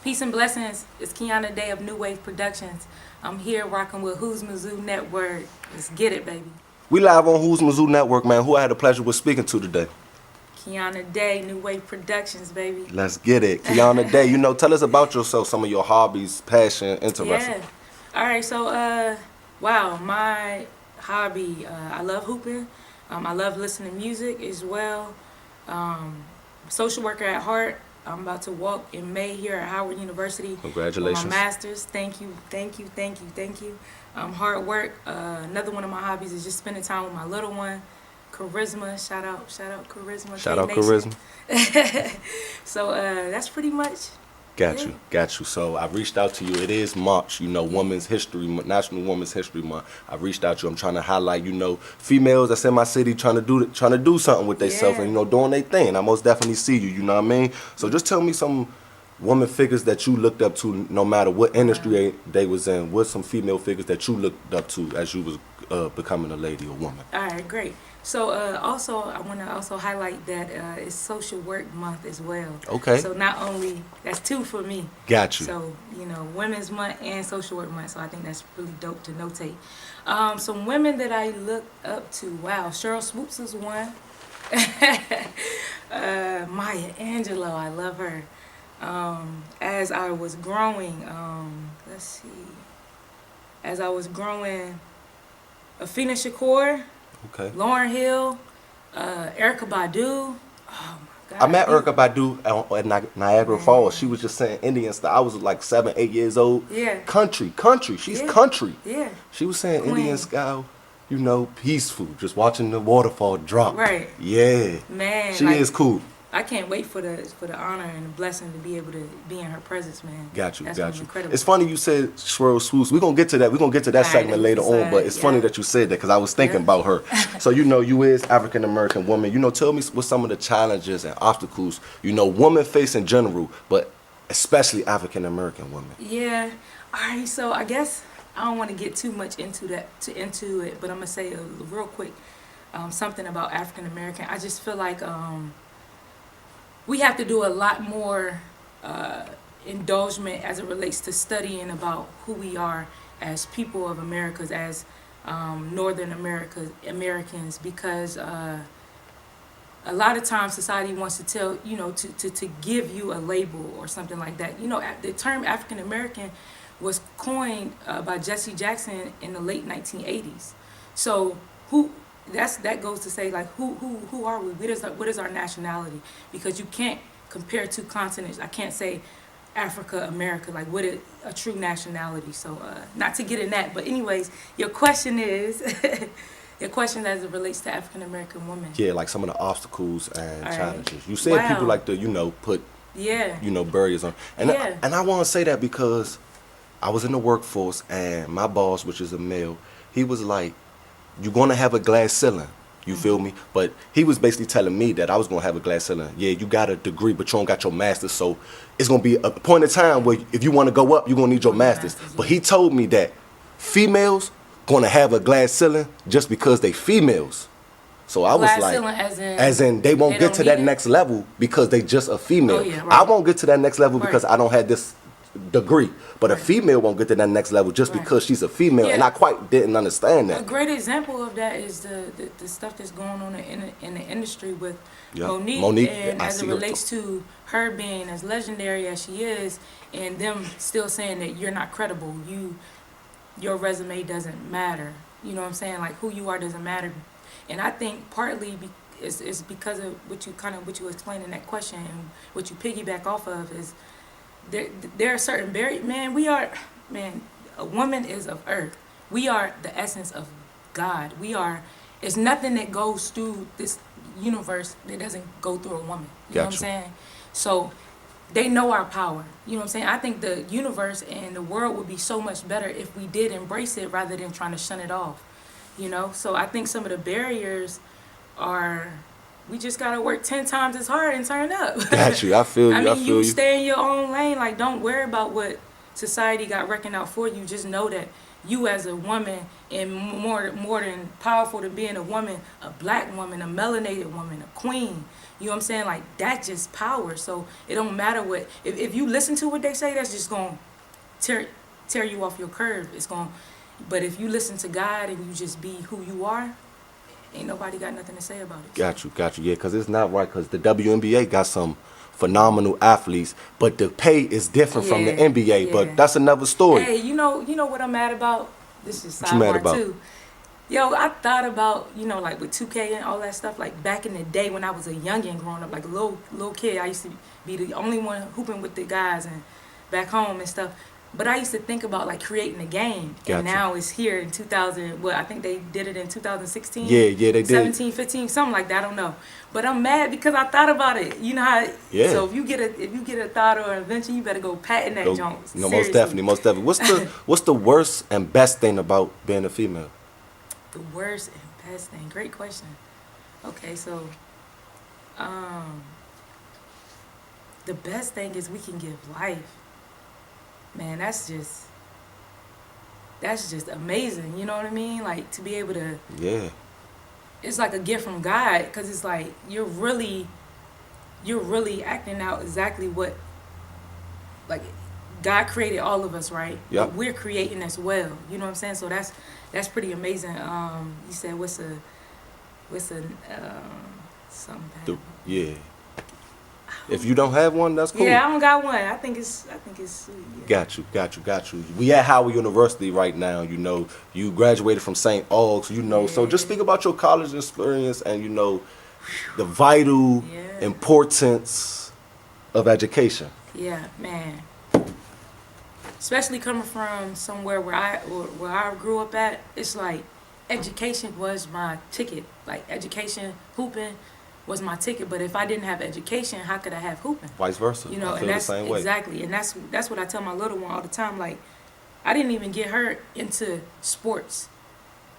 Peace and blessings. It's Keiana Day of New Wave Productions. I'm here rocking with Houzmazoo Network. Let's get it, baby. We live on Houzmazoo Network, man. Who I had the pleasure with speaking to today? Keiana Day, New Wave Productions, baby. Let's get it. Keiana Day, tell us about yourself, some of your hobbies, passion, interests. Yeah. All right, so, wow, my hobby, I love hooping. I love listening to music as well. Social worker at heart. I'm about to walk in May here at Howard University. Congratulations. For my master's. Thank you. Hard work. Another one of my hobbies is just spending time with my little one. Charisma. Shout out Charisma. Shout out Charisma. So that's pretty much. Got you. So I reached out to you. It is March, Women's History, National Women's History Month. I reached out to you. I'm trying to highlight, females that's in my city trying to do something with themselves and doing their thing. I most definitely see you. You know what I mean? So just tell me some woman figures that you looked up to, no matter what industry they was in. What's some female figures that you looked up to as you was becoming a lady or woman? All right, great. So also, I want to also highlight that it's Social Work Month as well. Okay. So not only, that's two for me. Got you. So, Women's Month and Social Work Month. So I think that's really dope to notate. Some women that I look up to, wow, Cheryl Swoops is one. Maya Angelou, I love her. As I was growing, Afina Shakur. Okay. Lauryn Hill, Erykah Badu. Oh my God. I met Erykah Badu at Niagara Falls. She was just saying Indian style. I was like 7, 8 years old. Yeah. Country. She's country. Yeah. She was saying Queen. Indian style, peaceful. Just watching the waterfall drop. Right. Yeah. Man. She is cool. I can't wait for the honor and the blessing to be able to be in her presence, man. Got you. Incredible. It's funny you said Cheryl Swoops. We're gonna get to that. We're gonna get to that segment later on. But it's funny that you said that because I was thinking about her. So you is African American woman. Tell me what some of the challenges and obstacles women face in general, but especially African American women. Yeah. All right. So I guess I don't want to get too much into it, but I'm gonna say real quick something about African American. I just feel like we have to do a lot more indulgement as it relates to studying about who we are as people of Americas, as Northern Americans, because a lot of times society wants to tell, to give you a label or something like that. The term African American was coined by Jesse Jackson in the late 1980s. So that goes to say, like, who are we? What is our nationality? Because you can't compare two continents. I can't say Africa, America, like what is a true nationality. So not to get in that, but anyways, your question is your question as it relates to African American women. Yeah, like some of the obstacles and challenges. Right. You said people like to put barriers on, and I want to say that because I was in the workforce and my boss, which is a male, he was like, you're going to have a glass ceiling. You feel me? But he was basically telling me that I was going to have a glass ceiling. Yeah, you got a degree, but you don't got your master's. So it's going to be a point in time where if you want to go up, you're going to need your master's. But he told me that females going to have a glass ceiling just because they females. So I was like, as in they won't get to that next level because they just a female. Oh, yeah, right. I won't get to that next level because I don't have this degree, but a female won't get to that next level just because she's a female, and I quite didn't understand that. A great example of that is the stuff that's going on in the industry with Monique, and as it relates to her being as legendary as she is, and them still saying that you're not credible, your resume doesn't matter. You know what I'm saying? Like, who you are doesn't matter, and I think partly it's because of what you explained in that question, and what you piggyback off of is. There are certain a woman is of earth. We are the essence of God. It's nothing that goes through this universe that doesn't go through a woman. You know what I'm saying? So they know our power. You know what I'm saying? I think the universe and the world would be so much better if we did embrace it rather than trying to shun it off. So I think some of the barriers are, we just gotta work 10 times as hard and turn up. Got you. I feel you. I mean, you stay in your own lane. Like, don't worry about what society got reckoned out for you. Just know that you as a woman, and more than powerful than being a woman, a black woman, a melanated woman, a queen. You know what I'm saying? Like, that's just power. So it don't matter what, if you listen to what they say, that's just going to tear you off your curve. It's going, but if you listen to God and you just be who you are, ain't nobody got nothing to say about it. Got you. Yeah, because it's not right, because the WNBA got some phenomenal athletes, but the pay is different from the NBA, but that's another story. Hey, you know what I'm mad about? This is What you mad sidebar about? too. Yo, I thought about, like with 2K and all that stuff, like back in the day when I was a youngin' growing up, like a little kid, I used to be the only one hooping with the guys and back home and stuff. But I used to think about like creating a game, and now it's here in 2000. Well, I think they did it in 2016. Yeah, they did. 17, 15, something like that. I don't know. But I'm mad because I thought about it. You know how? Yeah. So if you get a thought or an invention, you better go patent that junk. No, most definitely. What's the worst and best thing about being a female? The worst and best thing. Great question. Okay, so the best thing is we can give life. Man, that's just amazing. You know what I mean? Like, to be able to. Yeah. It's like a gift from God, because it's like you're really acting out exactly what, like, God created all of us, right? Yeah. We're creating as well. You know what I'm saying? So that's pretty amazing. You said what's a something. Yeah. If you don't have one, that's cool. Yeah, I don't got one. I think it's sweet. Yeah. Got you. We at Howard University right now. You know, you graduated from St. Aug's. You know, so just speak about your college experience and the vital importance of education. Yeah, man. Especially coming from somewhere where I grew up at, it's like education was my ticket. Like, education, hooping was my ticket. But if I didn't have education, how could I have hooping? Vice versa. I feel and that's the same way. Exactly. And that's what I tell my little one all the time. Like, I didn't even get her into sports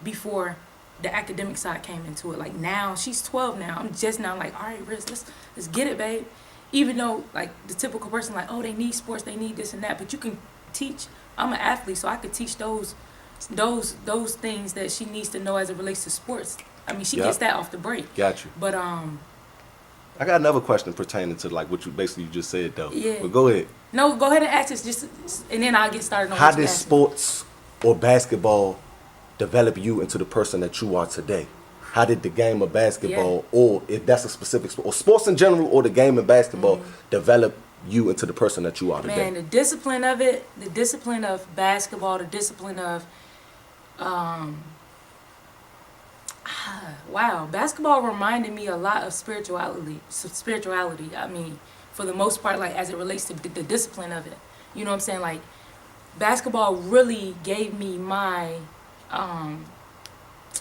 before the academic side came into it. Like, now she's 12 now. I'm just now like, all right, Riz, let's get it, babe. Even though, like, the typical person, like, oh, they need sports, they need this and that, but you can teach. I'm an athlete, so I could teach those things that she needs to know as it relates to sports. I mean, she gets that off the break. Got you. But I got another question pertaining to like what you just said though. Yeah. But go ahead. No, go ahead and ask us, and then I'll get started on. How did sports or basketball develop you into the person that you are today? How did the game of basketball, or if that's a specific sport, or sports in general, or the game of basketball, develop you into the person that you are today? Man, the discipline of it, the discipline of basketball, the discipline of, wow, basketball reminded me a lot of spirituality. I mean, for the most part, like, as it relates to the discipline of it. You know what I'm saying? Like, basketball really gave me my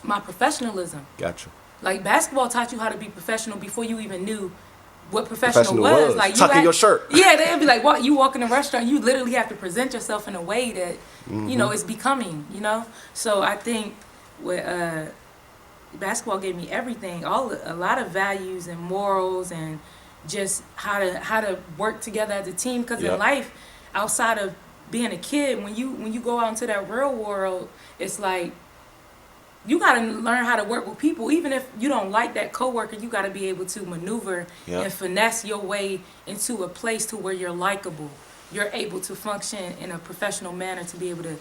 professionalism. Gotcha. Like, basketball taught you how to be professional before you even knew what professional was. Like, tucking your shirt. Yeah, they'd be like, "What? You walk in a restaurant, you literally have to present yourself in a way that is becoming." So I think with basketball gave me everything, a lot of values and morals, and just how to work together as a team. Because in life, outside of being a kid, when you go out into that real world, it's like, you got to learn how to work with people. Even if you don't like that coworker, you got to be able to maneuver and finesse your way into a place to where you're likable. You're able to function in a professional manner to be able to,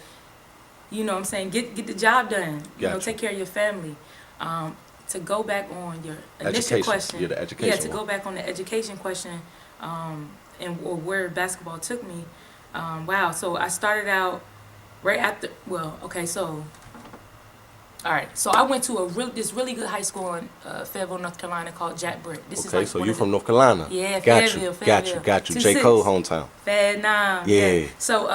you know what I'm saying, get the job done. Take care of your family. To go back on your initial question. The education to go back on the education question, or where basketball took me. Wow. So I started out right after. Well, okay. So. All right, so I went to this really good high school in Fayetteville, North Carolina called Jack Britt. So you're from North Carolina? Yeah, Fayetteville. Got you. J. Cole hometown. Vietnam. Yeah. So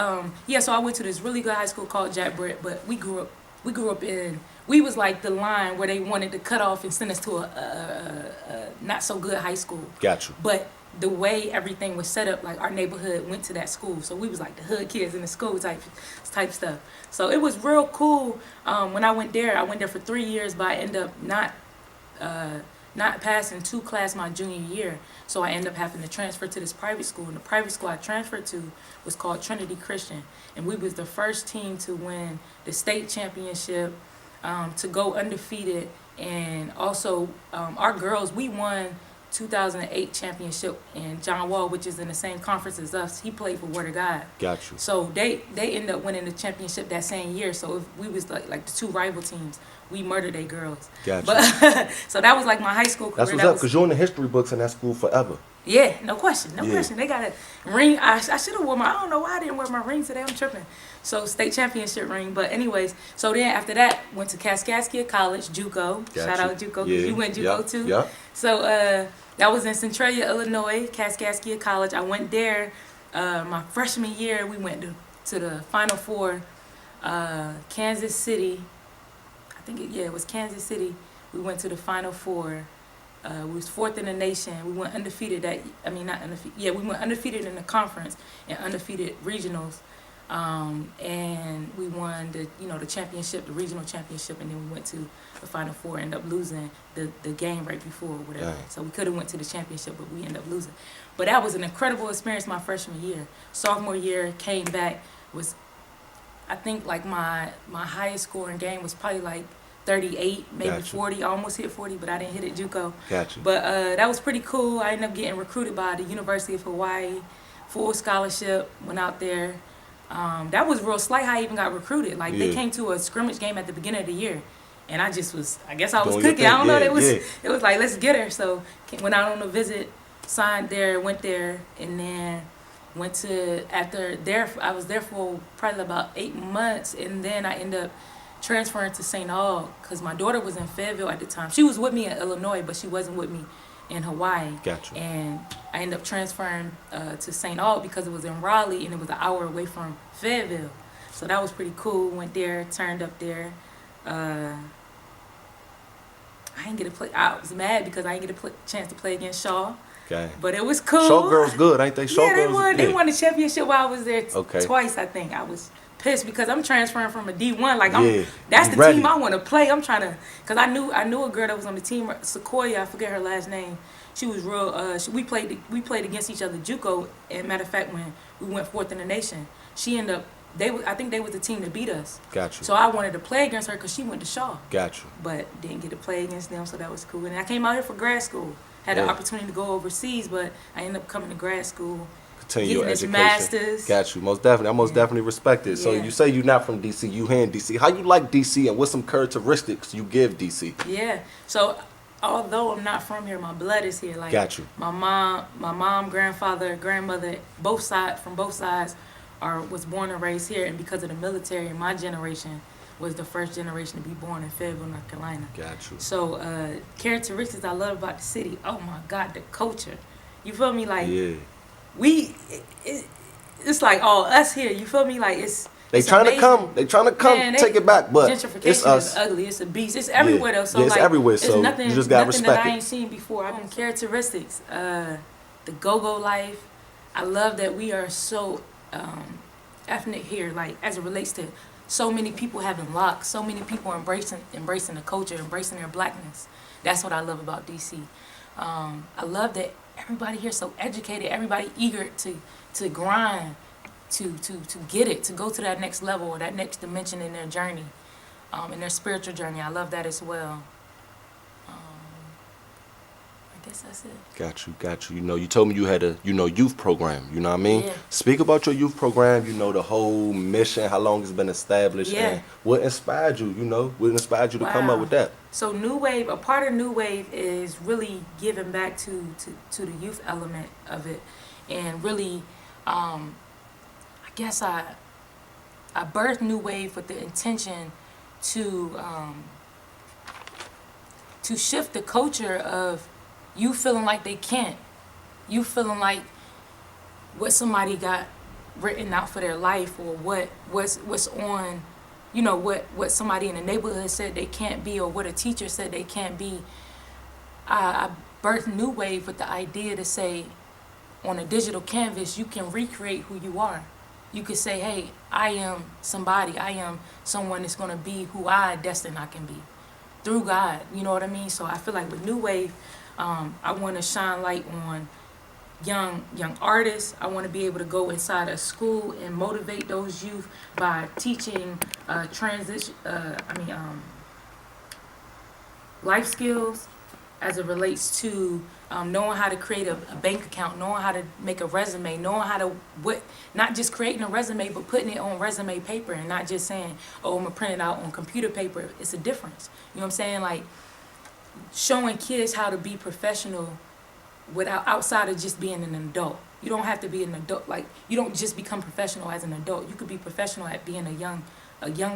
so I went to this really good high school called Jack Britt, but we grew up in. We was like the line where they wanted to cut off and send us to a not so good high school. Got you. But the way everything was set up, like, our neighborhood went to that school, so we was like the hood kids in the school type stuff. So it was real cool. When I went there for 3 years, but I ended up not passing 2 classes my junior year. So I ended up having to transfer to this private school. And the private school I transferred to was called Trinity Christian, and we was the first team to win the state championship, to go undefeated, and also our girls, we won 2008 championship, and John Wall, which is in the same conference as us, he played for Word of God. Got you. So they ended up winning the championship that same year. So if we was like the two rival teams, we murdered they girls. Got you. But so that was like my high school career. That's what's up, because you're in the history books in that school forever. Yeah, no question, no question. They got a ring. I should have worn my. I don't know why I didn't wear my ring today. I'm tripping. So state championship ring. But anyways, so then after that, went to Kaskaskia College, JUCO. Shout out JUCO. Yeah. You went JUCO too. Yeah. So that was in Centralia, Illinois, Kaskaskia College. I went there my freshman year. We went to the Final Four. Kansas City. I think it was Kansas City. We went to the Final Four. We was fourth in the nation. We went undefeated not undefeated. Yeah, we went undefeated in the conference and undefeated regionals. And we won the championship, the regional championship, and then we went to the Final Four, ended up losing the game right before or whatever. Dang. So we could have went to the championship, but we ended up losing. But that was an incredible experience my freshman year. Sophomore year, came back, I think like my highest scoring game was probably like 38, maybe Gotcha. 40. I almost hit 40, but I didn't hit it JUCO. Gotcha. But that was pretty cool. I ended up getting recruited by the University of Hawaii, full scholarship, went out there. That was real slight how I even got recruited. Like they came to a scrimmage game at the beginning of the year, and I was cooking. I don't know. It was like, let's get her. So went out on a visit, signed there, went there, and then went to I was there for probably about 8 months, and then I ended up transferring to St. Aug because my daughter was in Fayetteville at the time. She was with me in Illinois, but she wasn't with me in Hawaii. Gotcha. And I ended up transferring to St. Aug because it was in Raleigh and it was an hour away from Fayetteville. So that was pretty cool. Went there, turned up there. I didn't get to play. I was mad because I didn't get a chance to play against Shaw. Okay. But it was cool. Shaw girls good, ain't they? Shaw yeah, girls. They won the championship while I was there Okay. twice, I think. I was pissed because I'm transferring from a D1. Like that's the ready. team I want to play. I'm trying to, cause I knew a girl that was on the team, Sequoia. I forget her last name. She was real. We played against each other, JUCO. And matter of fact, when we went fourth in the nation, she ended up. I think they was the team that beat us. Got you. So I wanted to play against her because she went to Shaw. Got you. But didn't get to play against them, so that was cool. And I came out here for grad school. Had the opportunity to go overseas, but I ended up coming to grad school. Continue your education. Masters. Got you. Most definitely. I most definitely respect it. So you say you're not from DC. You here in DC. How you like DC, and what's some characteristics you give DC? Yeah. So although I'm not from here, my blood is here. Like Got you. My mom, grandfather, grandmother, both sides was born and raised here, and because of the military, my generation was the first generation to be born in Fayetteville, North Carolina. Got you. So characteristics I love about the city. Oh my God, the culture. You feel me? Like it's like all us here. You feel me? Like They trying to come. Man, take it back, but gentrification it's us. is ugly. It's a beast. It's everywhere though. So it's everywhere. So nothing, you just gotta nothing respect that it. I ain't seen before. I've been characteristics. The go-go life. I love that we are so ethnic here. Like as it relates to so many people having locks, so many people embracing the culture, embracing their blackness. That's what I love about DC. I love that everybody here is so educated. Everybody eager to grind. To get it, to go to that next level or that next dimension in their journey, in their spiritual journey. I love that as well. I guess that's it. Got you. You know, you told me you had a youth program. You know what I mean? Yeah. Speak about your youth program. You know, the whole mission, how long it's been established, and what inspired you. You know, what inspired you to come up with that? So New Wave, a part of New Wave is really giving back to the youth element of it, and really. I guess I birthed New Wave with the intention to shift the culture of you feeling like they can't, you feeling like what somebody got written out for their life, or what's on, what somebody in the neighborhood said they can't be, or what a teacher said they can't be. I birthed New Wave with the idea to say, on a digital canvas, you can recreate who you are. You could say, hey, I am somebody. I am someone that's going to be who I destined I can be through God. You know what I mean? So I feel like with New Wave, I want to shine light on young artists. I want to be able to go inside a school and motivate those youth by teaching life skills, as it relates to knowing how to create a bank account, knowing how to make a resume, knowing how to not just creating a resume, but putting it on resume paper and not just saying, oh, I'm gonna print it out on computer paper. It's a difference. You know what I'm saying? Like showing kids how to be professional without outside of just being an adult. You don't have to be an adult. Like you don't just become professional as an adult. You could be professional at being a young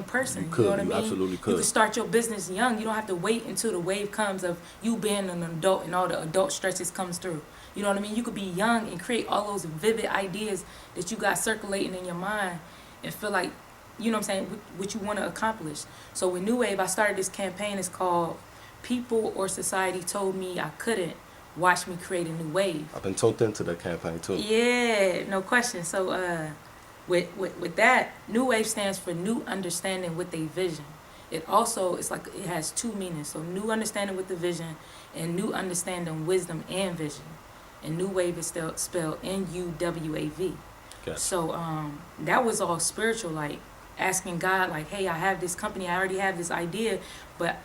person. You could. You know what I mean? Absolutely could. You could start your business young. You don't have to wait until the wave comes of you being an adult and all the adult stresses comes through. You know what I mean? You could be young and create all those vivid ideas that you got circulating in your mind and feel like, you know what I'm saying, what you want to accomplish. So with New Wave, I started this campaign. It's called People or Society Told Me I Couldn't. Watch me create a new wave. I've been tuned into that campaign too. Yeah, no question. So with that, New Wave stands for New Understanding with a Vision. It also, it's like it has two meanings. So New Understanding with the Vision and New Understanding Wisdom and Vision. And New Wave is spelled N-U-W-A-V. Gotcha. So that was all spiritual, like asking God, like, hey, I have this company, I already have this idea, but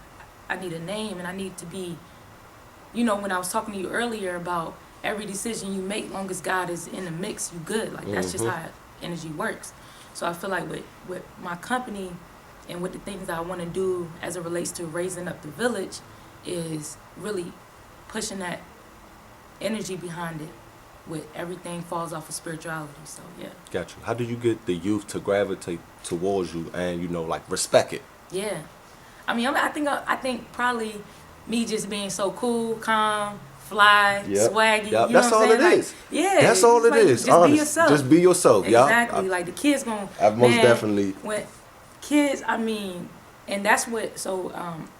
I need a name and I need to be, you know, when I was talking to you earlier about every decision you make, long as God is in the mix, you good. Like that's just how energy works. So I feel like with my company and with the things that I want to do as it relates to raising up the village is really pushing that energy behind it with everything falls off of spirituality. So yeah. Got you. How do you get the youth to gravitate towards you and, you know, like respect it? Yeah. I mean, I think probably me just being so cool, calm, fly, swaggy. Yep. You know that's all it is. Like, yeah. That's all it is. Just be yourself. Just be yourself. Exactly. Like the kids gonna. I've most definitely. When kids, I mean, and that's what. So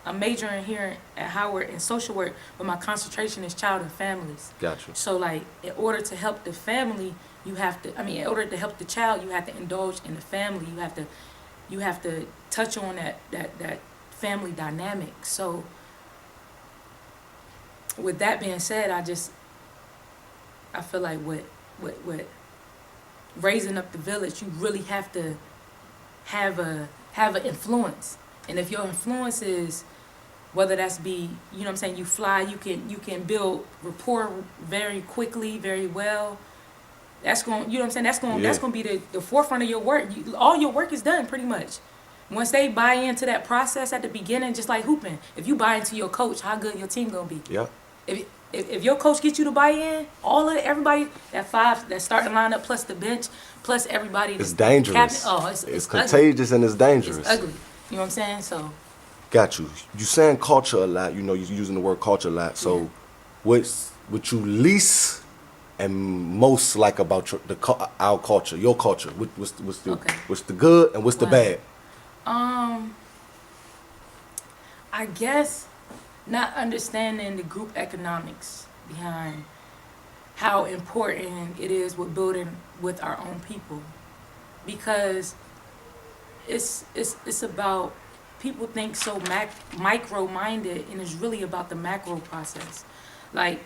I'm majoring here at Howard in social work, but my concentration is child and families. Gotcha. So like, in order to help the family, you have to. I mean, in order to help the child, you have to indulge in the family. You have to touch on that family dynamic. So. With that being said, I feel like with raising up the village, you really have to have an influence. And if your influence is, whether that's be, you know what I'm saying, you fly, you can build rapport very quickly, very well. That's going, you know what I'm saying, that's going to be the forefront of your work. All your work is done pretty much. Once they buy into that process at the beginning, just like hooping, if you buy into your coach, how good your team going to be? Yeah. If your coach gets you to buy in, everybody, that five, that starting lineup plus the bench, plus everybody. It's dangerous. It's contagious and it's dangerous. It's ugly. You know what I'm saying? So. Got you. You saying culture a lot. You know, you're using the word culture a lot. So, what's what you least and most like about our culture, your culture? What's the good and what's the bad? I guess. Not understanding the group economics behind how important it is with building with our own people, because it's about people think so micro minded, and it's really about the macro process. Like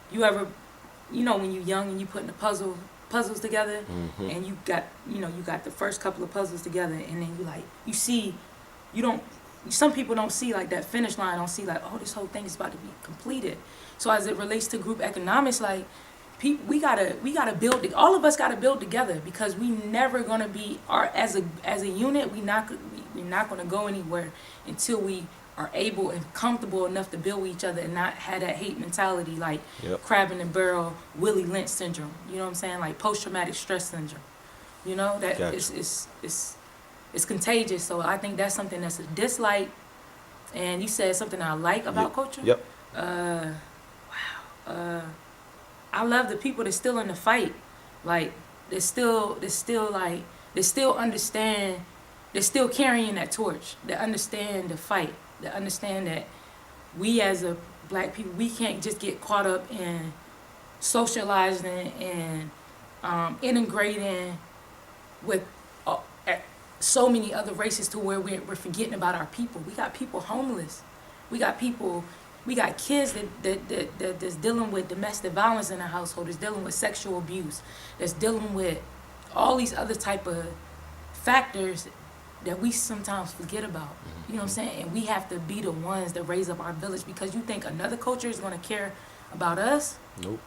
you ever, you know, when you're young and you putting the puzzles together, and you got the first couple of puzzles together, and then some people don't see like that finish line, don't see like, oh, this whole thing is about to be completed. So as it relates to group economics, like we gotta build it. All of us gotta build together, because we never gonna be as a unit. We're not gonna go anywhere until we are able and comfortable enough to build with each other and not have that hate mentality, like crab in the barrel, Willie Lynch syndrome. You know what I'm saying? Like post-traumatic stress syndrome. You know that it's contagious. So I think that's something that's a dislike. And you said something I like about culture. Yep. I love the people that's still in the fight. Like they still understand. They're still carrying that torch. They understand the fight. They understand that we as a black people, we can't just get caught up in socializing and integrating with so many other races to where we're forgetting about our people. We got people homeless. We got kids that's dealing with domestic violence in the household, that's dealing with sexual abuse, that's dealing with all these other type of factors that we sometimes forget about. You know what I'm saying? And we have to be the ones that raise up our village, because you think another culture is going to care about us? Nope.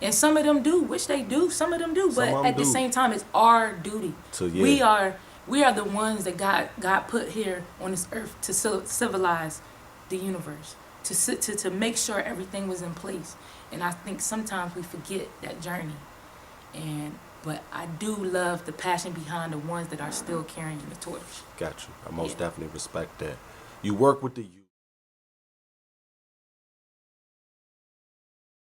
And some of them do, which they do. Some of them do, but at the same time, it's our duty. So, yeah. We are the ones that God put here on this earth to civilize the universe, to make sure everything was in place. And I think sometimes we forget that journey. But I do love the passion behind the ones that are still carrying the torch. Got you. I most definitely respect that. You work with the youth.